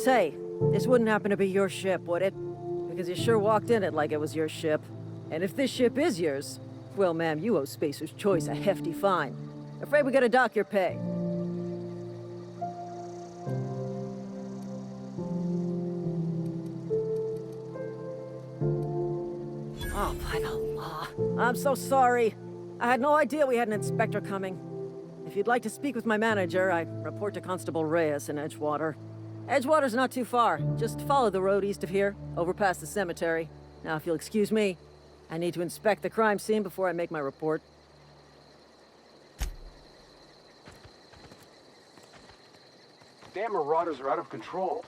Say, this wouldn't happen to be your ship, would it? Because you sure walked in it like it was your ship. And if this ship is yours, well, ma'am, you owe Spacer's Choice a hefty fine. Afraid we gotta dock your pay. Oh, by the law. I'm so sorry. I had no idea we had an inspector coming. If you'd like to speak with my manager, I report to Constable Reyes in Edgewater. Edgewater's not too far. Just follow the road east of here, over past the cemetery. Now, if you'll excuse me, I need to inspect the crime scene before I make my report. Damn marauders are out of control.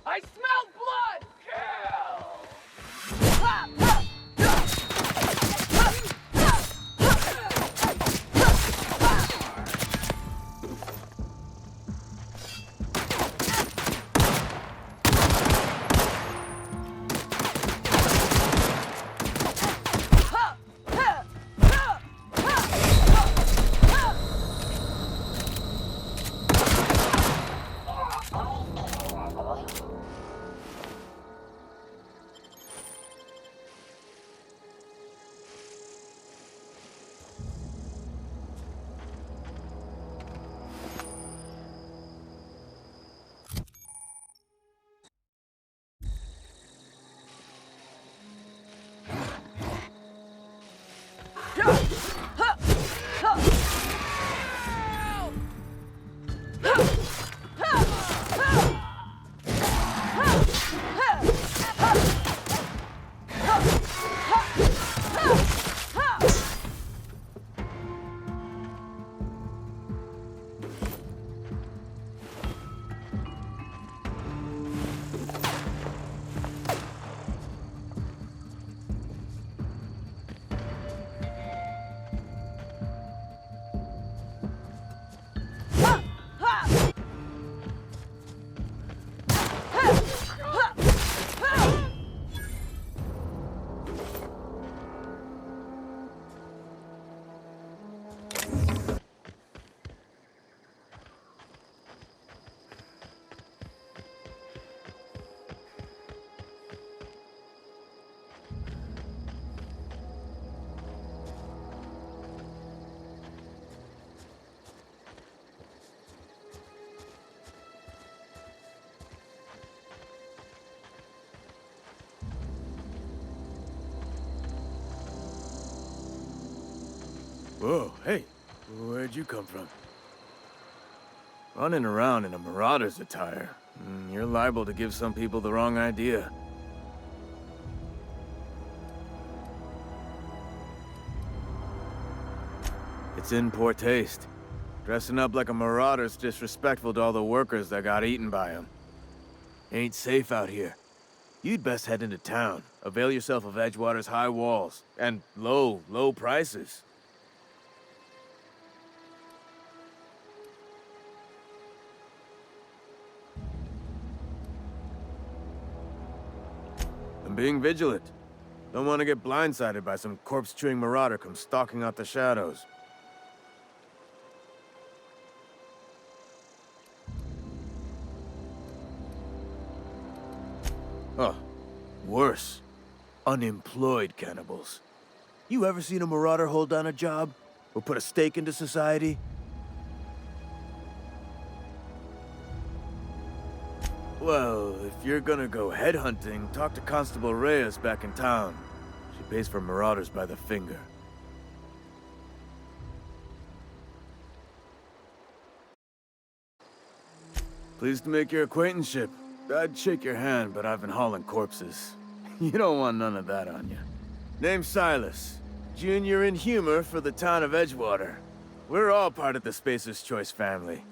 I smell blood! Kill! Whoa, hey, where'd you come from? Running around in a marauder's attire. You're liable to give some people the wrong idea. It's in poor taste. Dressing up like a marauder's disrespectful to all the workers that got eaten by him. Ain't safe out here. You'd best head into town. Avail yourself of Edgewater's high walls. And low prices. I'm being vigilant. Don't want to get blindsided by some corpse-chewing marauder come stalking out the shadows. Oh, worse. Unemployed cannibals. You ever seen a marauder hold down a job? Or put a stake into society? Well, if you're gonna go headhunting, talk to Constable Reyes back in town. She pays for marauders by the finger. Pleased to make your acquaintanceship. I'd shake your hand, but I've been hauling corpses. You don't want none of that on you. Name's Silas. Junior in humor for the town of Edgewater. We're all part of the Spacer's Choice family.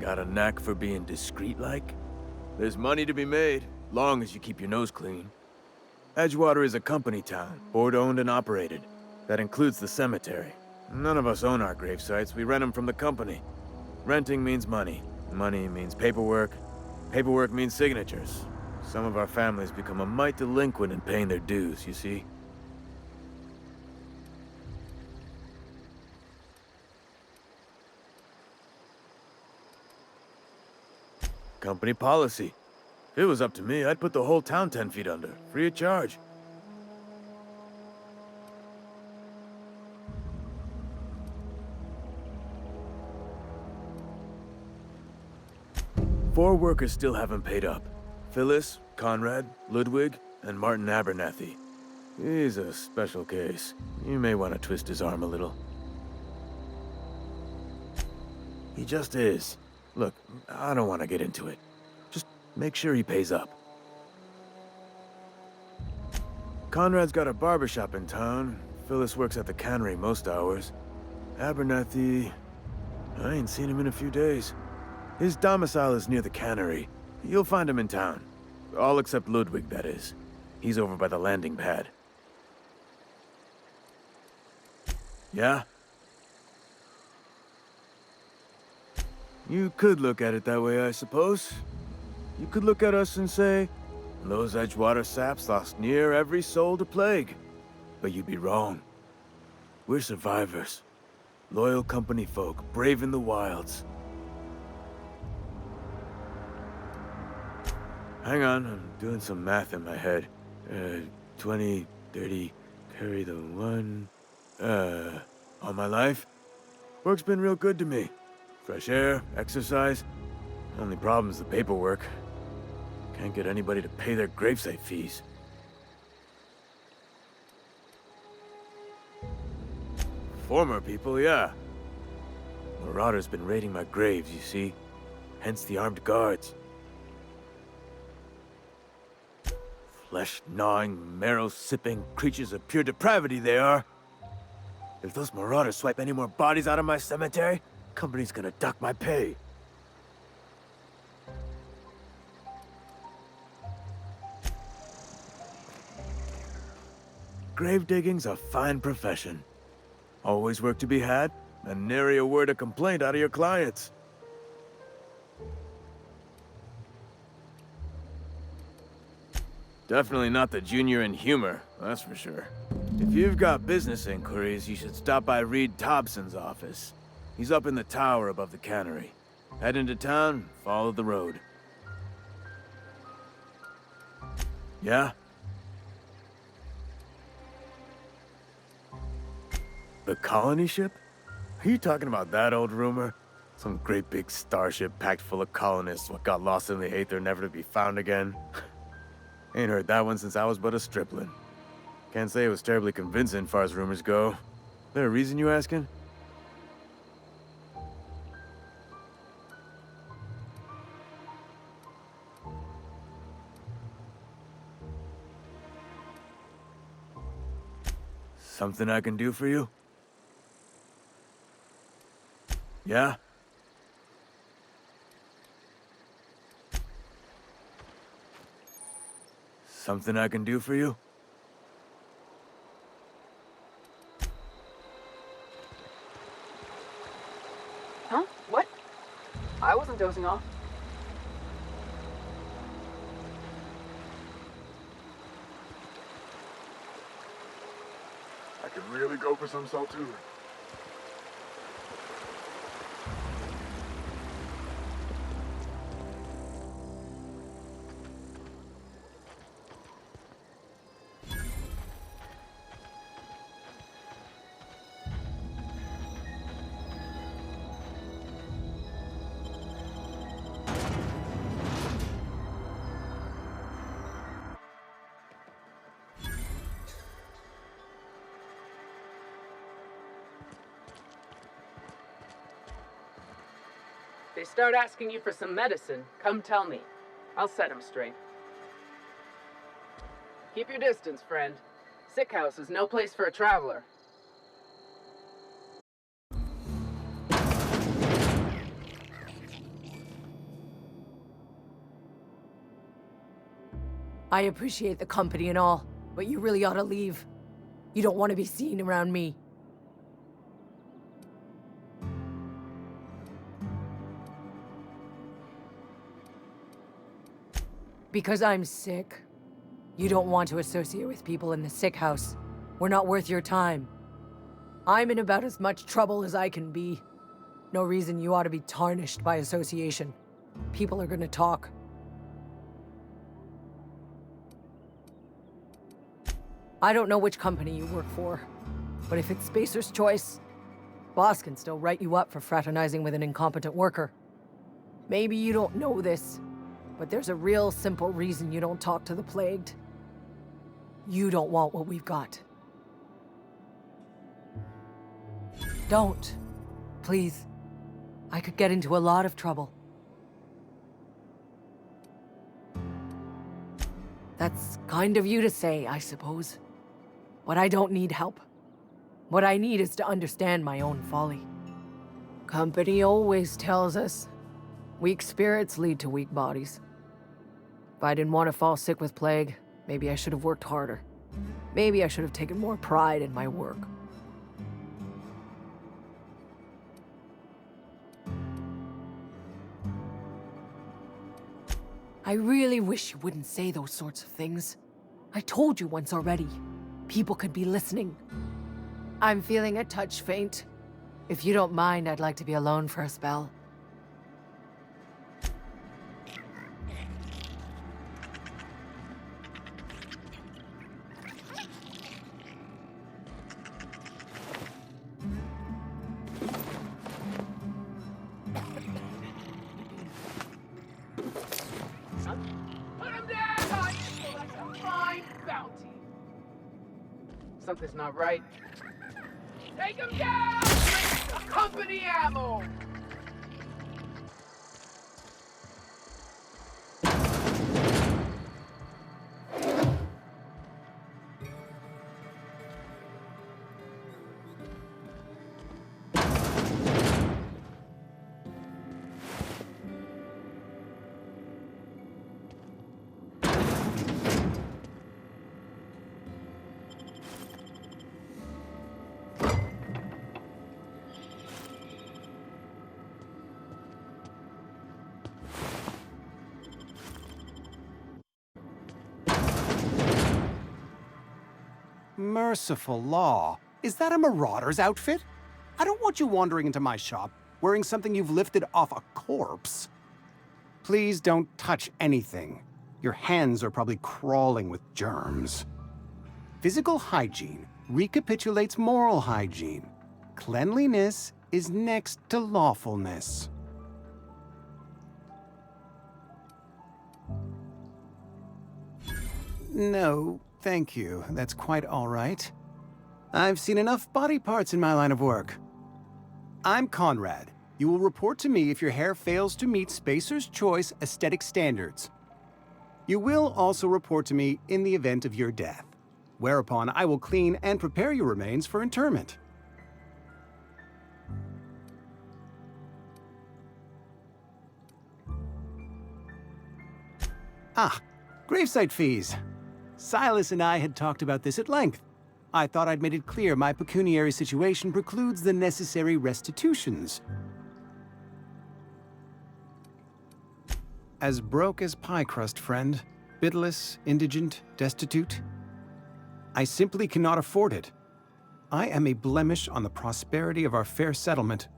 Got a knack for being discreet-like? There's money to be made, long as you keep your nose clean. Edgewater is a company town, board-owned and operated. That includes the cemetery. None of us own our grave sites, we rent them from the company. Renting means money. Money means paperwork. Paperwork means signatures. Some of our families become a mite delinquent in paying their dues, you see? Company policy. If it was up to me, I'd put the whole town 10 feet under, free of charge. Four workers still haven't paid up. Phyllis, Conrad, Ludwig, and Martin Abernathy. He's a special case. You may want to twist his arm a little. He just is. Look, I don't want to get into it. Just make sure he pays up. Conrad's got a barbershop in town. Phyllis works at the cannery most hours. Abernathy... I ain't seen him in a few days. His domicile is near the cannery. You'll find him in town. All except Ludwig, that is. He's over by the landing pad. Yeah? You could look at it that way, I suppose. You could look at us and say, those Edgewater saps lost near every soul to plague. But you'd be wrong. We're survivors. Loyal company folk, braving the wilds. Hang on, I'm doing some math in my head. 20, 30, carry the one... all my life? Work's been real good to me. Fresh air, exercise. Only problem's the paperwork. Can't get anybody to pay their gravesite fees. Former people, yeah. Marauders been raiding my graves, you see. Hence the armed guards. Flesh-gnawing, marrow-sipping creatures of pure depravity they are. If those marauders swipe any more bodies out of my cemetery, company's gonna duck my pay. Grave digging's a fine profession. Always work to be had, and nary a word of complaint out of your clients. Definitely not the junior in humor, that's for sure. If you've got business inquiries, you should stop by Reed Thompson's office. He's up in the tower above the cannery. Head into town, follow the road. Yeah? The colony ship? Are you talking about that old rumor? Some great big starship packed full of colonists what got lost in the aether never to be found again? Ain't heard that one since I was but a stripling. Can't say it was terribly convincing far as rumors go. There a reason you asking? Something I can do for you? Yeah? Something I can do for you? Huh? What? I wasn't dozing off. I could really go for some salt too. They start asking you for some medicine, come tell me. I'll set them straight. Keep your distance, friend. Sick house is no place for a traveler. I appreciate the company and all, but you really ought to leave. You don't want to be seen around me. Because I'm sick. You don't want to associate with people in the sick house. We're not worth your time. I'm in about as much trouble as I can be. No reason you ought to be tarnished by association. People are gonna talk. I don't know which company you work for, but if it's Spacer's Choice, boss can still write you up for fraternizing with an incompetent worker. Maybe you don't know this, but there's a real simple reason you don't talk to the plagued. You don't want what we've got. Don't. Please. I could get into a lot of trouble. That's kind of you to say, I suppose. But I don't need help. What I need is to understand my own folly. Company always tells us, weak spirits lead to weak bodies. If I didn't want to fall sick with plague, maybe I should have worked harder. Maybe I should have taken more pride in my work. I really wish you wouldn't say those sorts of things. I told you once already. People could be listening. I'm feeling a touch faint. If you don't mind, I'd like to be alone for a spell. Put him down! That's a fine bounty. Something's not right. Take him down! Company ammo! Merciful law. Is that a marauder's outfit? I don't want you wandering into my shop wearing something you've lifted off a corpse. Please don't touch anything. Your hands are probably crawling with germs. Physical hygiene recapitulates moral hygiene. Cleanliness is next to lawfulness. No, thank you. That's quite all right. I've seen enough body parts in my line of work. I'm Conrad. You will report to me if your hair fails to meet Spacer's Choice aesthetic standards. You will also report to me in the event of your death, whereupon I will clean and prepare your remains for interment. Ah, gravesite fees. Silas and I had talked about this at length. I thought I'd made it clear my pecuniary situation precludes the necessary restitutions. As broke as pie crust, friend. Bidless, indigent, destitute. I simply cannot afford it. I am a blemish on the prosperity of our fair settlement.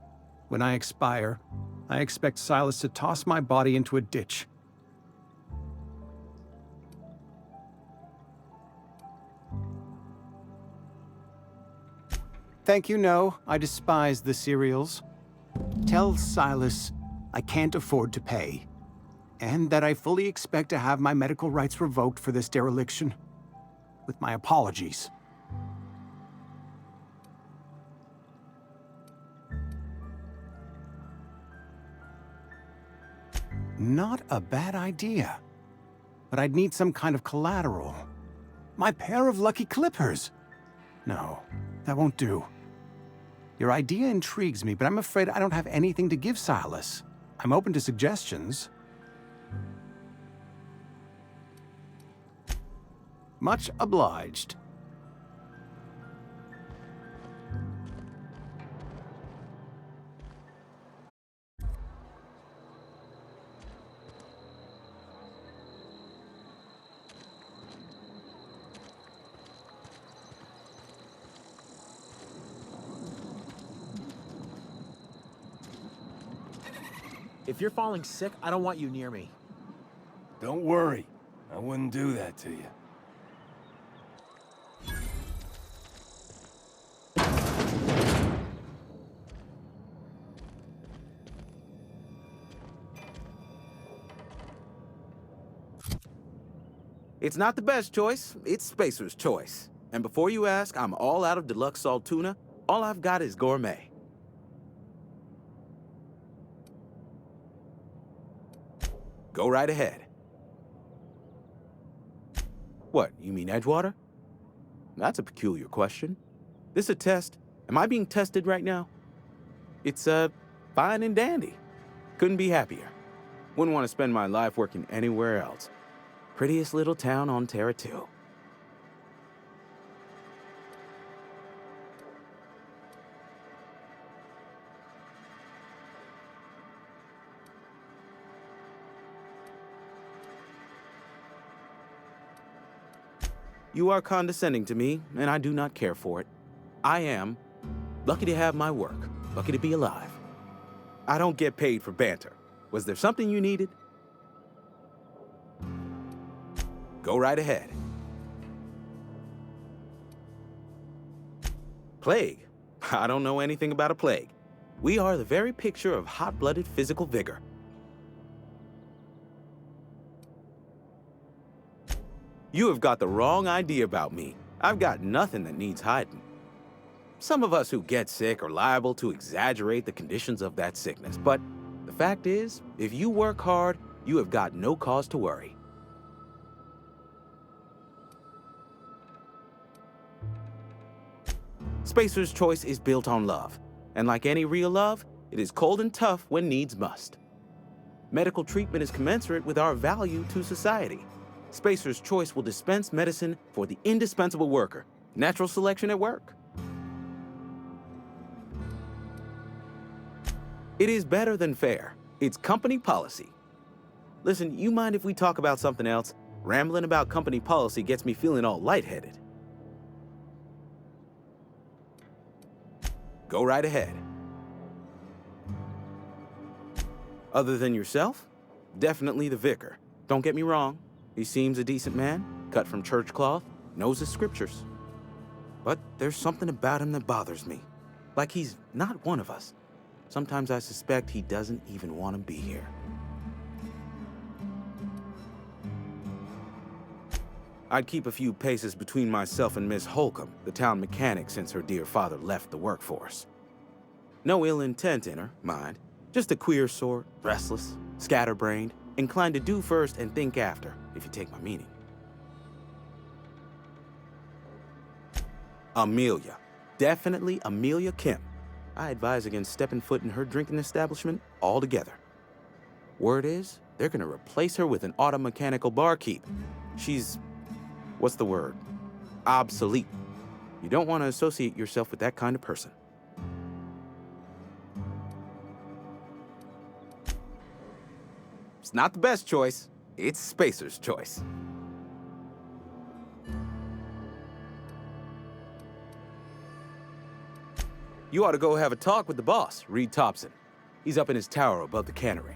When I expire, I expect Silas to toss my body into a ditch. Thank you, no. I despise the cereals. Tell Silas I can't afford to pay, and that I fully expect to have my medical rights revoked for this dereliction. With my apologies. Not a bad idea. But I'd need some kind of collateral. My pair of lucky clippers! No, that won't do. Your idea intrigues me, but I'm afraid I don't have anything to give Silas. I'm open to suggestions. Much obliged. If you're falling sick, I don't want you near me. Don't worry. I wouldn't do that to you. It's not the best choice, it's Spacer's choice. And before you ask, I'm all out of deluxe salt tuna. All I've got is gourmet. Go right ahead. What, you mean Edgewater? That's a peculiar question. This a test? Am I being tested right now? It's, fine and dandy. Couldn't be happier. Wouldn't want to spend my life working anywhere else. Prettiest little town on Terra 2. You are condescending to me, and I do not care for it. I am lucky to have my work, lucky to be alive. I don't get paid for banter. Was there something you needed? Go right ahead. Plague? I don't know anything about a plague. We are the very picture of hot-blooded physical vigor. You have got the wrong idea about me. I've got nothing that needs hiding. Some of us who get sick are liable to exaggerate the conditions of that sickness, but the fact is, if you work hard, you have got no cause to worry. Spacer's choice is built on love, and like any real love, it is cold and tough when needs must. Medical treatment is commensurate with our value to society. Spacer's choice will dispense medicine for the indispensable worker. Natural selection at work. It is better than fair. It's company policy. Listen, you mind if we talk about something else? Rambling about company policy gets me feeling all lightheaded. Go right ahead. Other than yourself? Definitely the vicar. Don't get me wrong. He seems a decent man, cut from church cloth, knows his scriptures. But there's something about him that bothers me. Like he's not one of us. Sometimes I suspect he doesn't even want to be here. I'd keep a few paces between myself and Miss Holcomb, the town mechanic, since her dear father left the workforce. No ill intent in her, mind. Just a queer sort, restless, scatterbrained, inclined to do first and think after, if you take my meaning. Amelia. Definitely Amelia Kim. I advise against stepping foot in her drinking establishment altogether. Word is, they're gonna replace her with an auto-mechanical barkeep. She's, what's the word? Obsolete. You don't want to associate yourself with that kind of person. It's not the best choice, it's Spacer's choice. You ought to go have a talk with the boss, Reed Thompson. He's up in his tower above the cannery.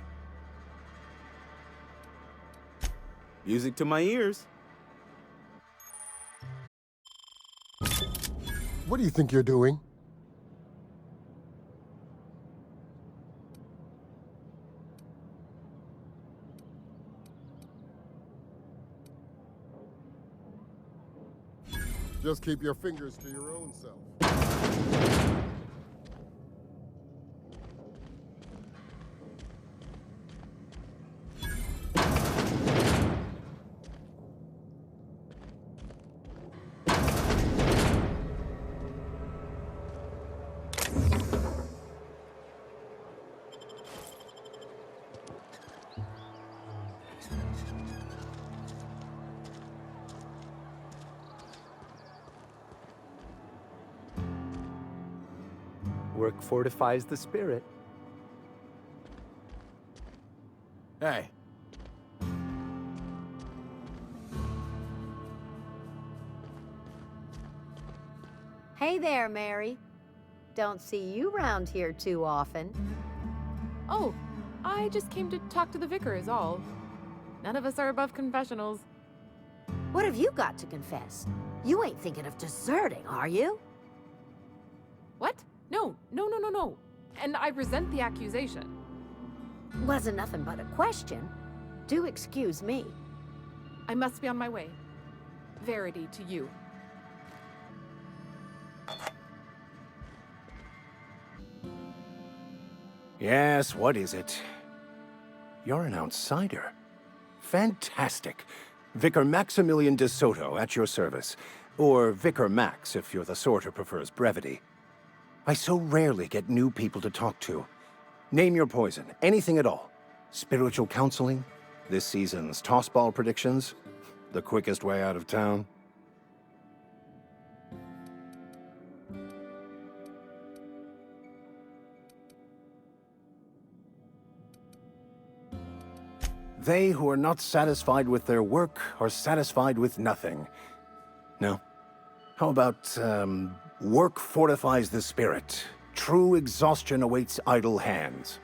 Music to my ears. What do you think you're doing? Just keep your fingers to your own self. Work fortifies the spirit. Hey, Hey there, Mary. Don't see you round here too often. Oh, I just came to talk to the vicar is all. None of us are above confessionals. What have you got to confess? You ain't thinking of deserting, are you? What? No. And I resent the accusation. Wasn't nothing but a question. Do excuse me. I must be on my way. Verity to you. Yes, what is it? You're an outsider. Fantastic. Vicar Maximilian de Soto at your service. Or Vicar Max, if you're the sort who prefers brevity. I so rarely get new people to talk to. Name your poison, anything at all. Spiritual counseling? This season's tossball predictions? The quickest way out of town? They who are not satisfied with their work are satisfied with nothing. No? How about, work fortifies the spirit. True exhaustion awaits idle hands.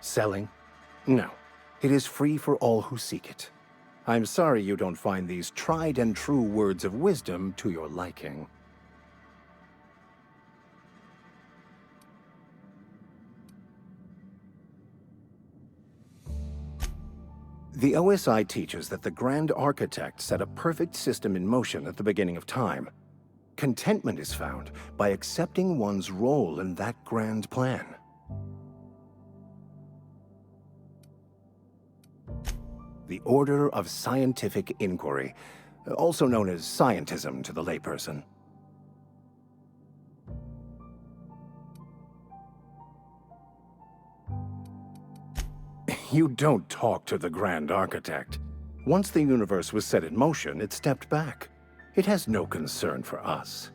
Selling? No. It is free for all who seek it. I'm sorry you don't find these tried and true words of wisdom to your liking. The OSI teaches that the Grand Architect set a perfect system in motion at the beginning of time. Contentment is found by accepting one's role in that grand plan. The Order of Scientific Inquiry, also known as scientism to the layperson. You don't talk to the Grand Architect. Once the universe was set in motion, it stepped back. It has no concern for us.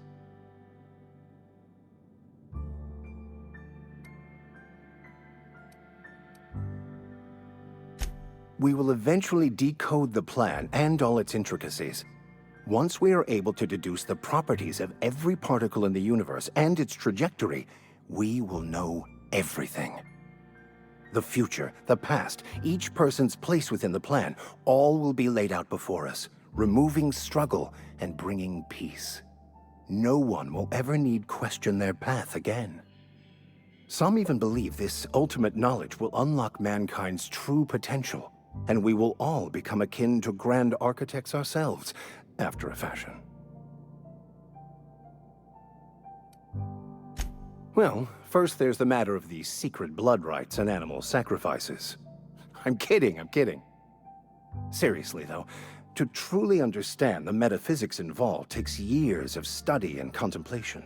We will eventually decode the plan and all its intricacies. Once we are able to deduce the properties of every particle in the universe and its trajectory, we will know everything. The future, the past, each person's place within the plan, all will be laid out before us, removing struggle and bringing peace. No one will ever need question their path again. Some even believe this ultimate knowledge will unlock mankind's true potential, and we will all become akin to grand architects ourselves, after a fashion. Well, first there's the matter of the secret blood rites and animal sacrifices. I'm kidding. Seriously, though, to truly understand the metaphysics involved takes years of study and contemplation.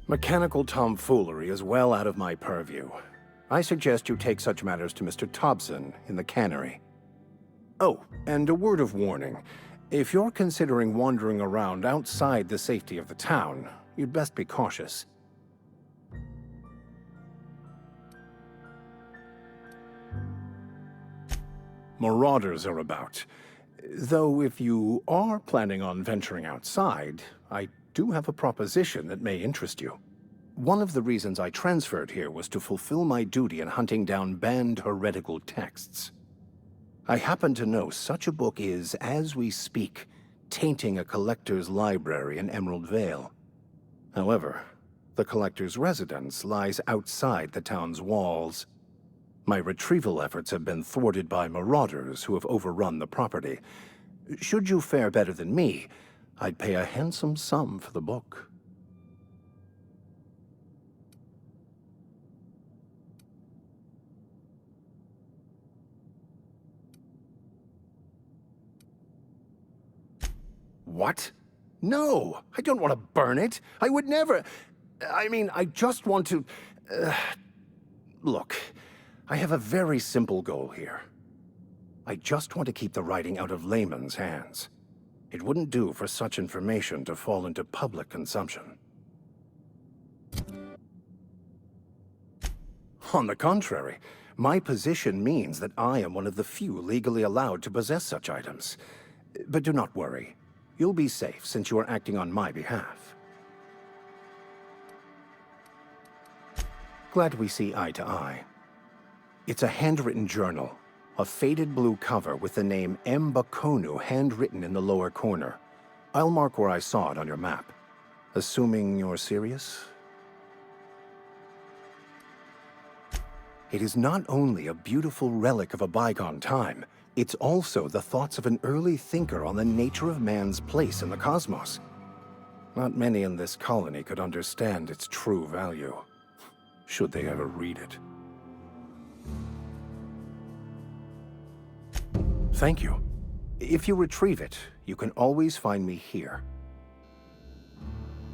Mechanical tomfoolery is well out of my purview. I suggest you take such matters to Mr. Thompson in the cannery. Oh, and a word of warning. If you're considering wandering around outside the safety of the town, you'd best be cautious. Marauders are about. Though if you are planning on venturing outside, I do have a proposition that may interest you. One of the reasons I transferred here was to fulfill my duty in hunting down banned heretical texts. I happen to know such a book is, as we speak, tainting a collector's library in Emerald Vale. However, the collector's residence lies outside the town's walls. My retrieval efforts have been thwarted by marauders who have overrun the property. Should you fare better than me, I'd pay a handsome sum for the book. What? No, I don't want to burn it. I would never. I mean, I just want to... Look, I have a very simple goal here. I just want to keep the writing out of layman's hands. It wouldn't do for such information to fall into public consumption. On the contrary, my position means that I am one of the few legally allowed to possess such items. But do not worry. You'll be safe since you are acting on my behalf. Glad we see eye to eye. It's a handwritten journal, a faded blue cover with the name M. Bakonu handwritten in the lower corner. I'll mark where I saw it on your map. Assuming you're serious? It is not only a beautiful relic of a bygone time, it's also the thoughts of an early thinker on the nature of man's place in the cosmos. Not many in this colony could understand its true value, should they ever read it. Thank you. If you retrieve it, you can always find me here.